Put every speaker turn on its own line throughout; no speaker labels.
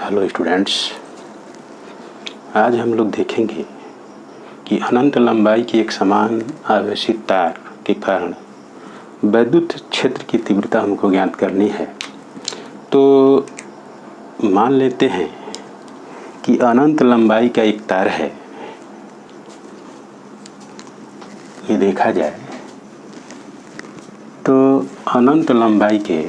Hello students, आज हम लोग देखेंगे कि अनंत लंबाई की एक समान आवेशित तार के कारण वैद्युत क्षेत्र की तीव्रता हमको ज्ञात करनी है। तो मान लेते हैं कि अनंत लंबाई का एक तार है। ये देखा जाए तो अनंत लंबाई के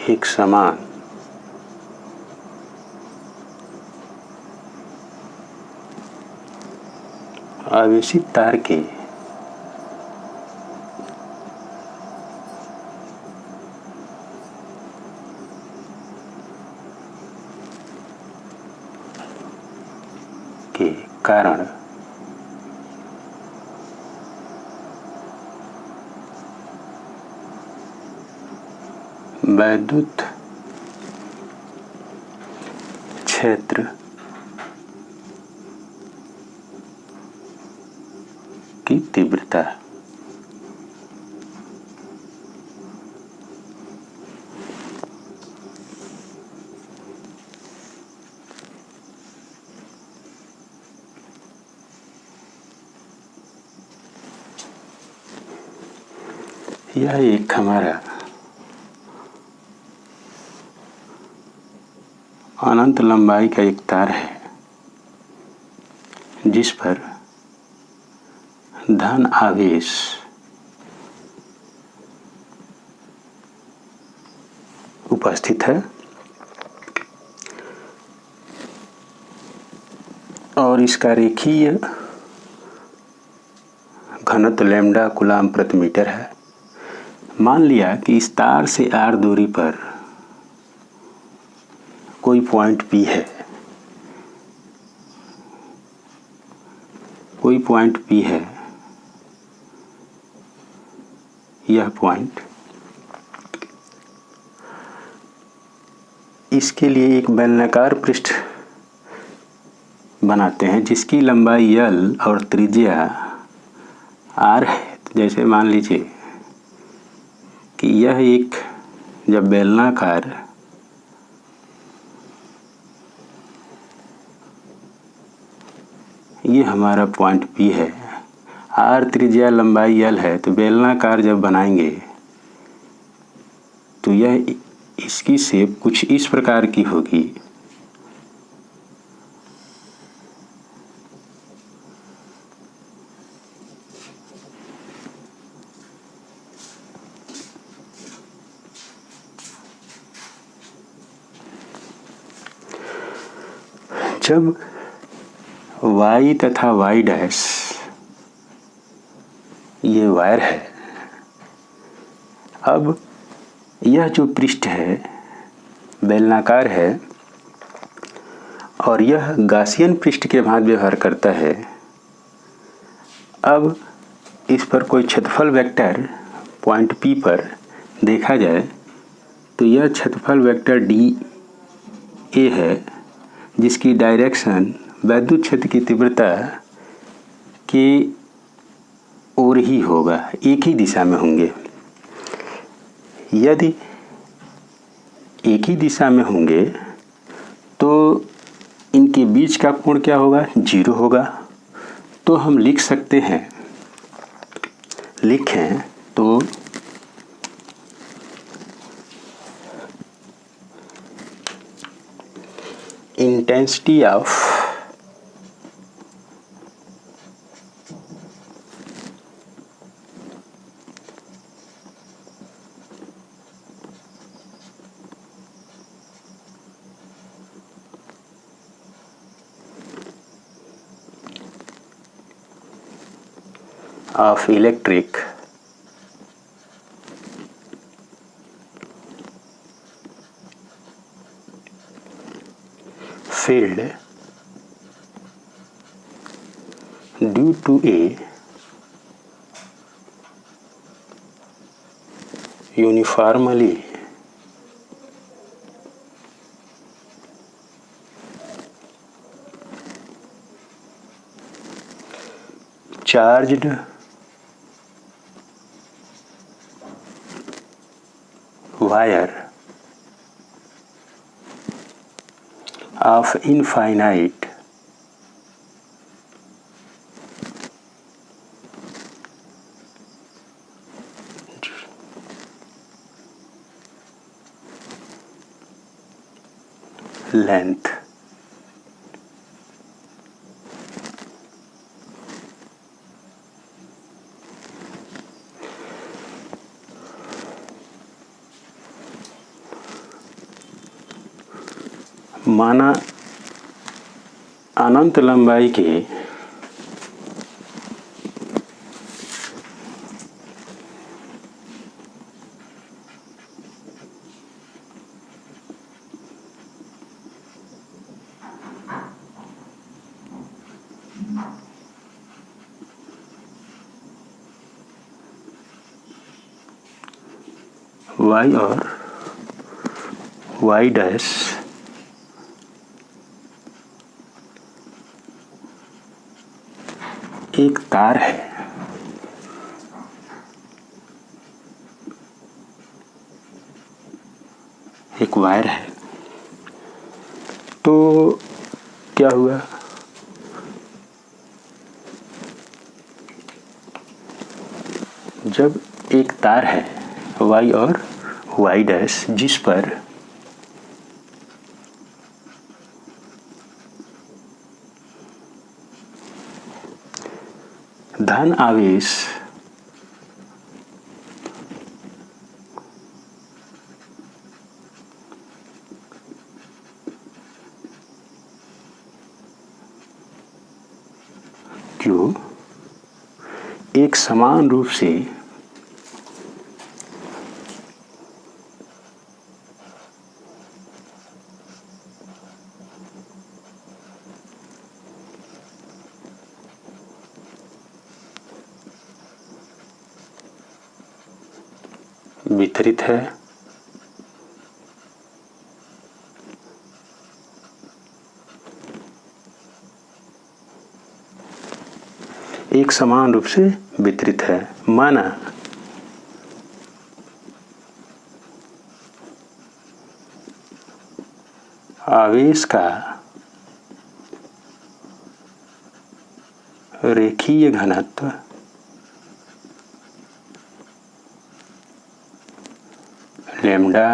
एक समान आवेशित तार के कारण वैद्युत क्षेत्र की तीव्रता यह एक हमारा अनंत लंबाई का एक तार है जिस पर धन आवेश उपस्थित है और इसका रेखीय घनत्व लैम्ब्डा कूलम्ब प्रति मीटर है। मान लिया कि इस तार से r दूरी पर कोई पॉइंट P है, कोई पॉइंट P है। यह पॉइंट, इसके लिए एक बेलनाकार पृष्ठ बनाते हैं जिसकी लंबाई L और त्रिज्या R है। जैसे मान लीजिए कि यह एक जब बेलनाकार ये हमारा पॉइंट P है, R त्रिज्या लंबाई L है, तो बेलनाकार जब बनाएंगे तो यह इसकी शेप कुछ इस प्रकार की होगी। जब y तथा y डैश ये वायर है, अब यह जो पृष्ठ है बेलनाकार है और यह गासियन पृष्ठ के भांति व्यवहार करता है। अब इस पर कोई क्षेत्रफल वेक्टर पॉइंट P पर देखा जाए तो यह क्षेत्रफल वेक्टर dA है जिसकी डायरेक्शन वैद्युत क्षेत्र की तीव्रता के ओर ही होगा, एक ही दिशा में होंगे। यदि एक ही दिशा में होंगे तो इनके बीच का कोण क्या होगा? 0 होगा। तो हम लिख सकते हैं, लिखें तो intensity of electric field due to a uniformly charged wire of infinite length माना अनंत लंबाई के y और y डैश एक तार है, एक वायर है, तो क्या हुआ? जब एक तार है y और y डैश जिस पर धन आवेश Q एक समान रूप से वितरित है, एक समान रूप से वितरित है। माना आवेश का रेखीय घनत्व लैम्डा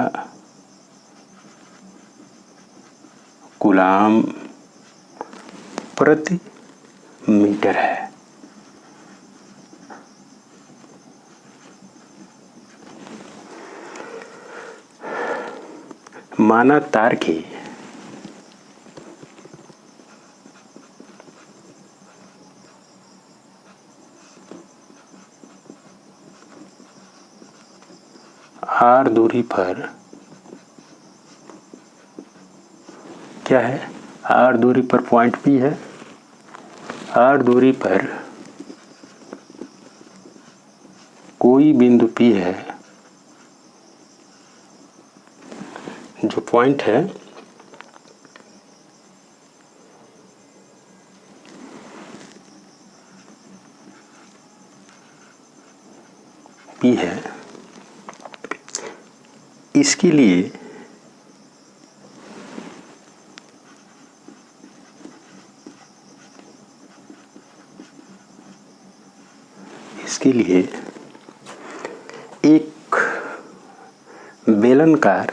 कूलाम प्रति मीटर है। माना तार की r दूरी पर क्या है? r दूरी पर पॉइंट P है, r दूरी पर कोई बिंदु P है, जो पॉइंट है P है, इसके लिए एक बेलनाकार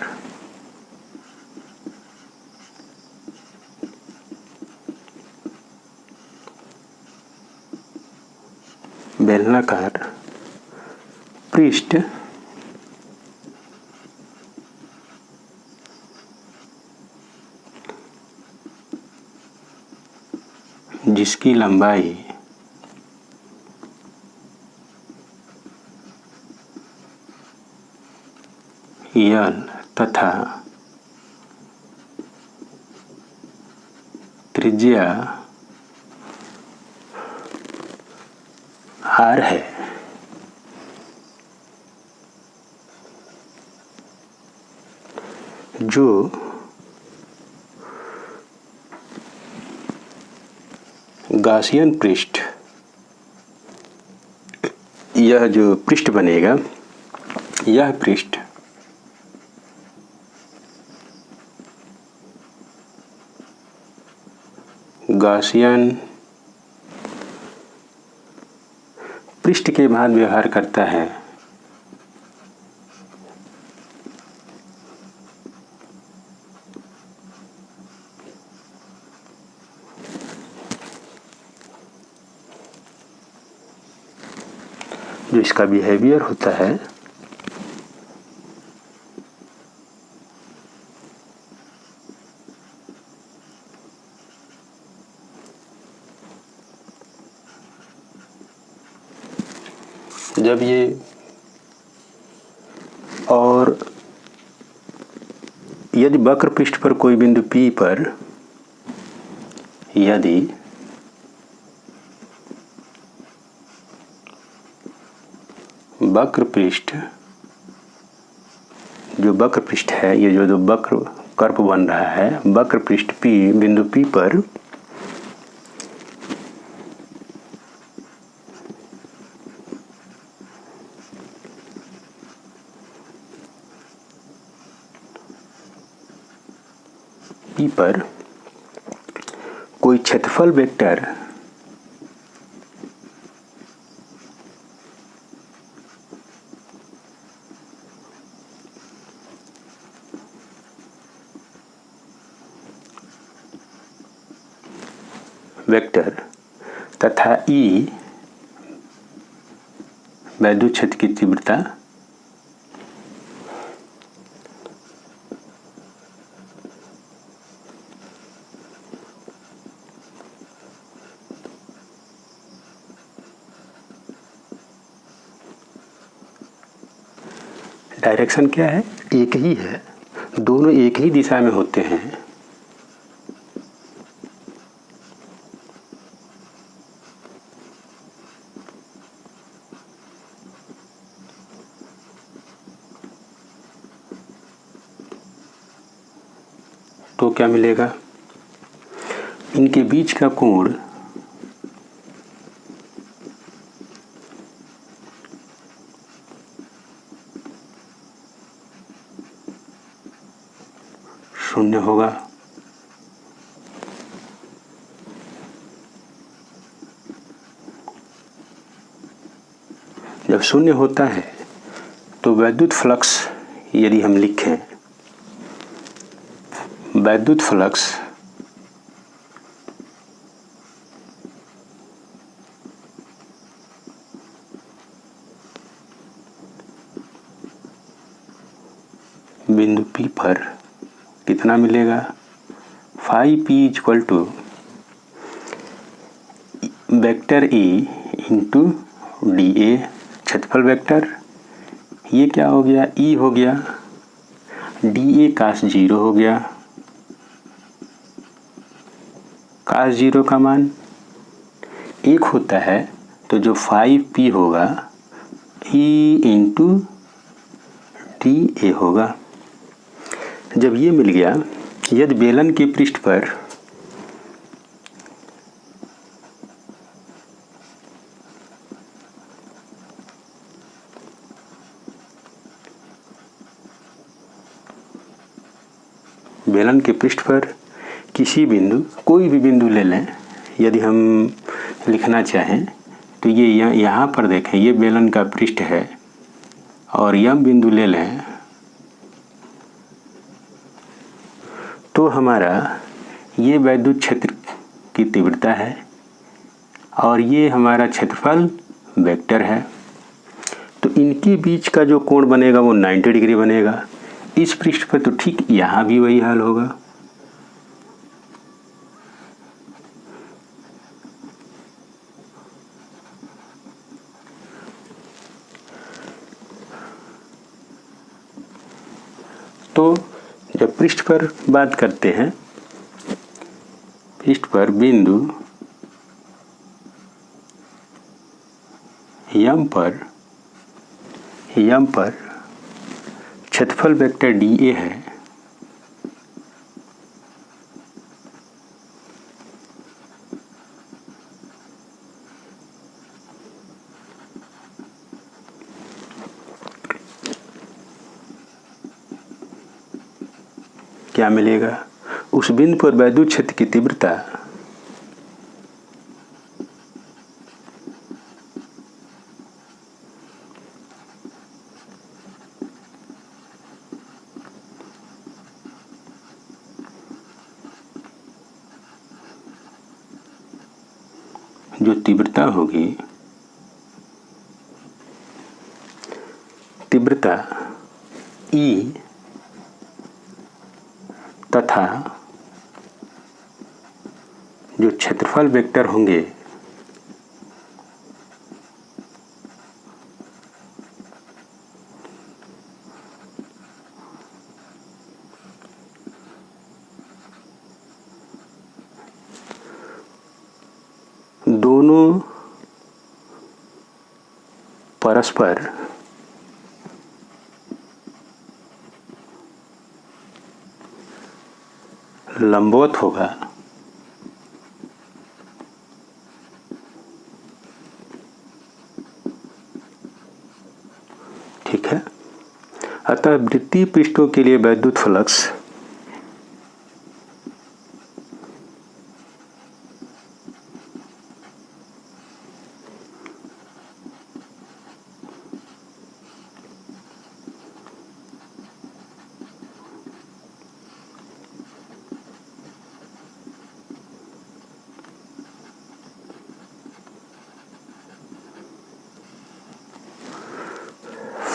पृष्ठ जिसकी लंबाई L तथा त्रिज्या R है, जो गॉसियन पृष्ठ, यह जो पृष्ठ बनेगा, यह पृष्ठ गॉसियन पृष्ठ के बाद व्यवहार करता है जो इसका बिहेवियर होता है जब ये, और यदि वक्र पृष्ठ पर कोई बिंदु P पर यदि वक्र पृष्ठ, जो वक्र पृष्ठ है, ये जो वक्र कर्व बन रहा है, वक्र पृष्ठ P, बिंदु P पर कोई क्षेत्रफल वेक्टर तथा E वैद्युत क्षेत्र की तीव्रता डायरेक्शन क्या है? एक ही है, दोनों एक ही दिशा में होते हैं। तो क्या मिलेगा? इनके बीच का कोण शून्य होगा। जब शून्य होता है तो वैद्युत फ्लक्स, यदि हम लिखें वैद्युत फ्लक्स बिंदु P पर कितना मिलेगा? Phi P equal to vector E into DA क्षेत्रफल वेक्टर। ये क्या हो गया? E हो गया, DA cos 0 हो गया। cos 0 का मान 1 होता है, तो जो 5P होगा E इंटू DA होगा। जब ये मिल गया, यदि बेलन के पृष्ठ पर किसी बिंदु, कोई भी बिंदु ले लें, यदि हम लिखना चाहें तो ये यहाँ पर देखें, ये बेलन का पृष्ठ है और यह बिंदु ले लें तो हमारा ये वैद्युत क्षेत्र की तीव्रता है और ये हमारा क्षेत्रफल वेक्टर है। तो इनके बीच का जो कोण बनेगा वो 90 डिग्री बनेगा। इस पृष्ठ पर तो ठीक यहाँ भी वही हाल होगा। तो जब पृष्ठ पर बात करते हैं, पृष्ठ पर बिंदु यम पर क्षेत्रफल वेक्टर DA है क्या मिलेगा? उस बिंदु पर वैद्युत क्षेत्र की तीव्रता जो तीव्रता होगी, तीव्रता E तथा जो क्षेत्रफल वेक्टर होंगे दोनों परस्पर लंबवत होगा। ठीक है। अतः वृत्तीय पृष्ठों के लिए वैद्युत फ्लक्स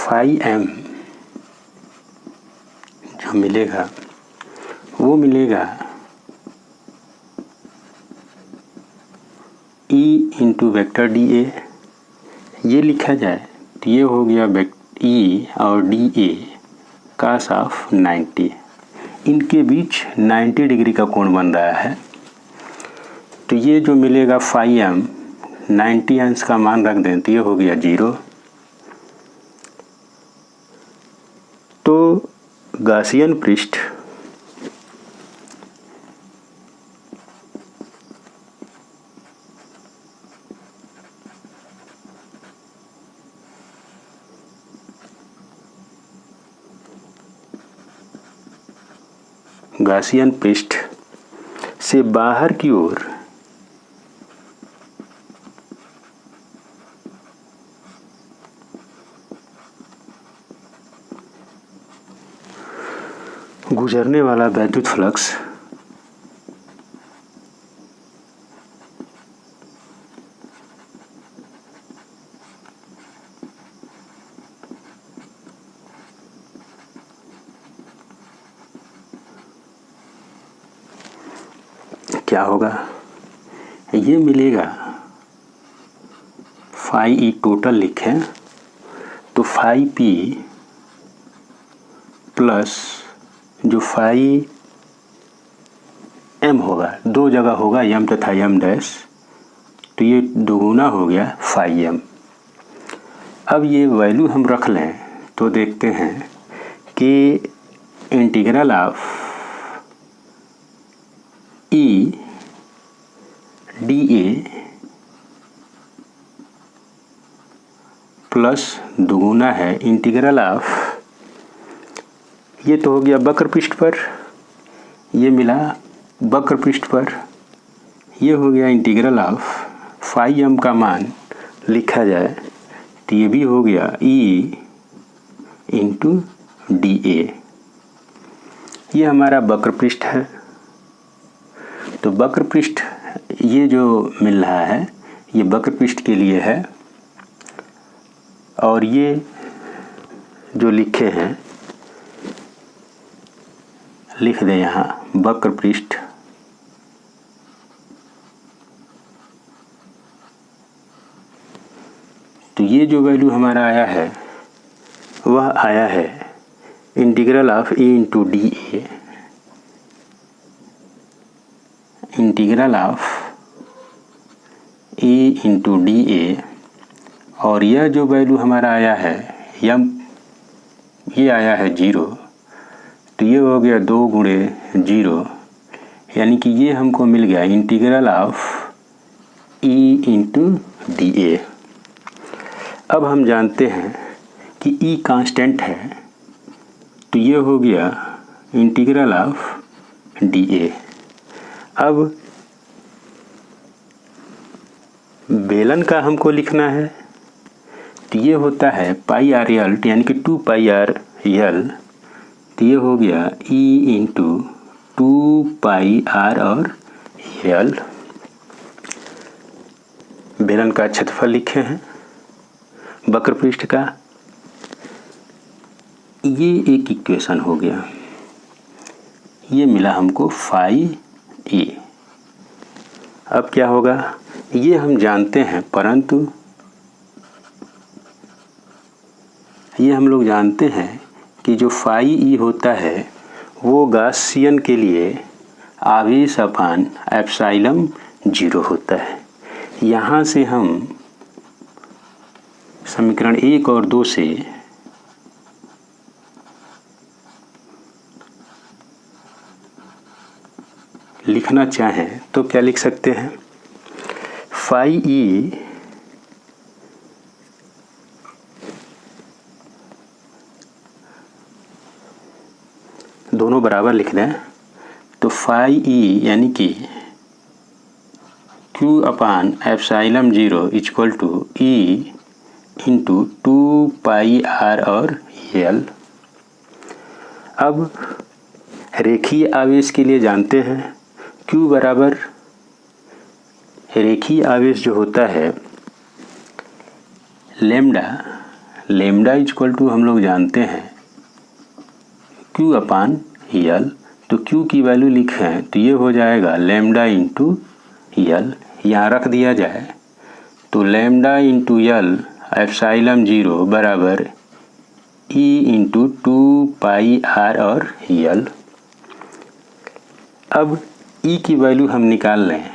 फाई एम जो मिलेगा वो मिलेगा E into vector D A. ये लिखा जाए तो ये हो गया E और डी ए cos ऑफ 90। इनके बीच 90 डिग्री का कोण बन रहा है। तो ये जो मिलेगा फाई एम 90 अंश का मान रख दें तो ये हो गया 0। तो गॉसियन पृष्ठ गॉसियन पृष्ठ से बाहर की ओर गुजरने वाला वैद्युत फ्लक्स क्या होगा? ये मिलेगा फाई ई टोटल लिखें तो फाई पी प्लस जो फाई एम होगा, दो जगह होगा एम तथा एम डैश, तो ये दोगुना हो गया फाई एम। अब ये वैल्यू हम रख लें तो देखते हैं कि integral of E D A plus दुगुना है इंटीग्रल ऑफ, ये तो हो गया वक्र पृष्ठ पर, ये मिला वक्र पृष्ठ पर, ये हो गया इंटीग्रल ऑफ फाई एम का मान लिखा जाए तो ये भी हो गया E इंटू डी ए। ये हमारा वक्र पृष्ठ है। तो वक्र पृष्ठ ये जो मिल रहा है ये वक्र पृष्ठ के लिए है, और ये जो लिखे हैं लिख दें यहाँ वक्र पृष्ठ तो ये जो वैल्यू हमारा आया है वह आया है integral of E into D A, integral of E into D A, और यह जो वैल्यू हमारा आया है ये आया है 0, तो ये हो गया 2 गुणे 0, यानी कि ये हमको मिल गया integral of E into D A. अब हम जानते हैं कि E कांस्टेंट है, तो ये हो गया इंटीग्रल ऑफ dA। अब बेलन का हमको लिखना है तो ये होता है पाई आर यल यानी कि 2 पाई आर यल, तो ये हो गया E इंटू 2 पाई आर और यल। बेलन का क्षेत्रफल लिखे हैं वक्र पृष्ठ का, ये एक इक्वेशन हो गया, ये मिला हमको फाई ए। अब क्या होगा ये हम जानते हैं, परंतु ये हम लोग जानते हैं कि जो फाई ई होता है वो गॉसियन के लिए आवेश अपान एप्सिलॉन 0 होता है। यहाँ से हम समीकरण 1 और 2 से लिखना चाहें तो क्या लिख सकते हैं, फाई ई दोनों बराबर लिख दें तो फाई ई यानी कि Q upon epsilon 0 equal to E into 2 pi R और यल। अब रेखीय आवेश के लिए जानते हैं Q बराबर रेखीय आवेश जो होता है लेम्डा इक्वल टू हम लोग जानते हैं Q अपान यल, तो Q की वैल्यू लिखें तो ये हो जाएगा लैम्डा इंटू यल, यहाँ रख दिया जाए तो लैम्डा इंटू यल एप्सिलॉन 0 बराबर E इंटू 2 पाई आर और यल। अब E की वैल्यू हम निकाल लें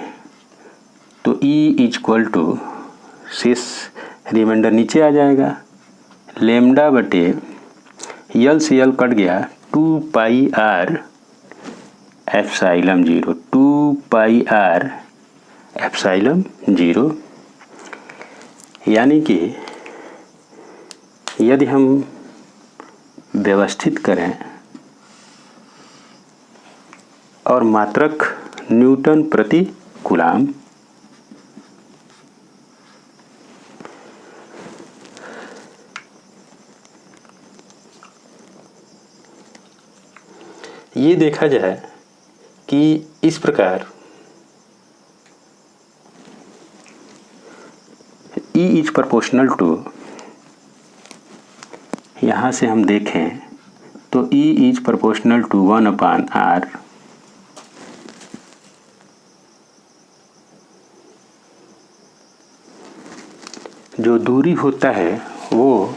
तो E इक्वल टू शेष रिमाइंडर नीचे आ जाएगा, लैम्डा बटे यल से यल कट गया 2 pi R epsilon 0, 2 pi R epsilon 0। यानी कि यदि हम व्यवस्थित करें और मात्रक न्यूटन प्रति कूलाम, ये देखा जाए कि इस प्रकार E इज प्रोपोर्शनल टू, यहाँ से हम देखें तो E is proportional to 1 upon R, जो दूरी होता है वो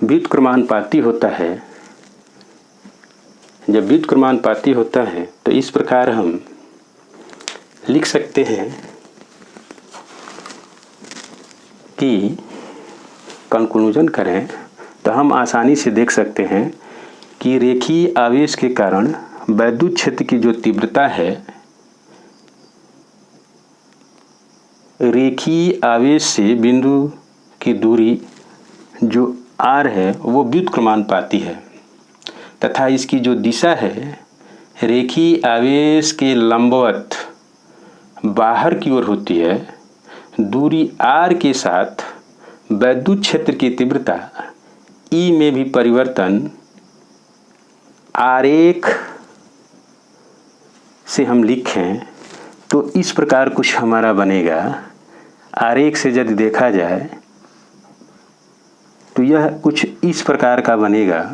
व्युत्क्रमानुपाती होता है। जब व्युत्क्रमानुपाती होता है तो इस प्रकार हम लिख सकते हैं कि कंक्लूजन करें तो हम आसानी से देख सकते हैं कि रेखीय आवेश के कारण वैद्युत क्षेत्र की जो तीव्रता है, रेखीय आवेश से बिंदु की दूरी जो r है वो व्युत्क्रमानुपाती है, तथा इसकी जो दिशा है रेखीय आवेश के लंबवत बाहर की ओर होती है। दूरी r के साथ वैद्युत क्षेत्र की तीव्रता E में भी परिवर्तन आरेख से हम लिखें तो इस प्रकार कुछ हमारा बनेगा। आरेख से यदि देखा जाए तो यह कुछ इस प्रकार का बनेगा।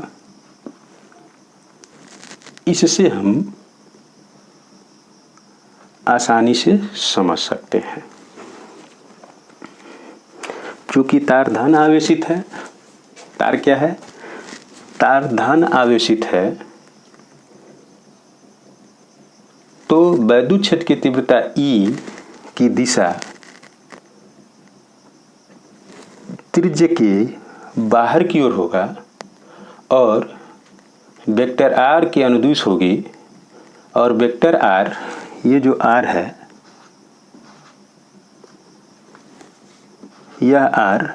इससे हम आसानी से समझ सकते हैं। चूंकि तार धन आवेशित है, तार क्या है, तार धन आवेशित है, तो वैद्युत क्षेत्र की तीव्रता E की दिशा त्रिज्य के बाहर की ओर होगा और वेक्टर r की अनुदिश होगी, और वेक्टर r, ये जो r है यह r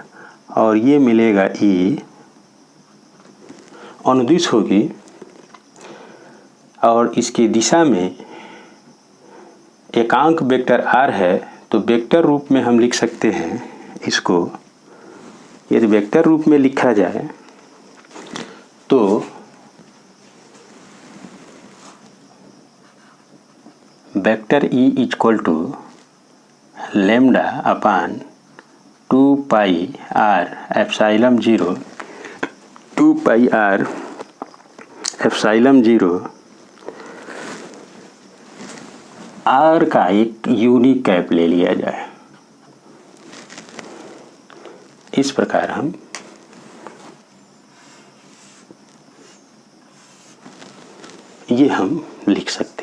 और ये मिलेगा E, अनुदिश होगी और इसकी दिशा में एकांक वेक्टर r है, तो वेक्टर रूप में हम लिख सकते हैं इसको। यदि वेक्टर रूप में लिखा जाए तो vector E equal to lambda upon 2 pi r epsilon 0, 2 pi r epsilon 0 r का एक यूनिक कैप ले लिया जाए। इस प्रकार हम ये लिख सकते हैं।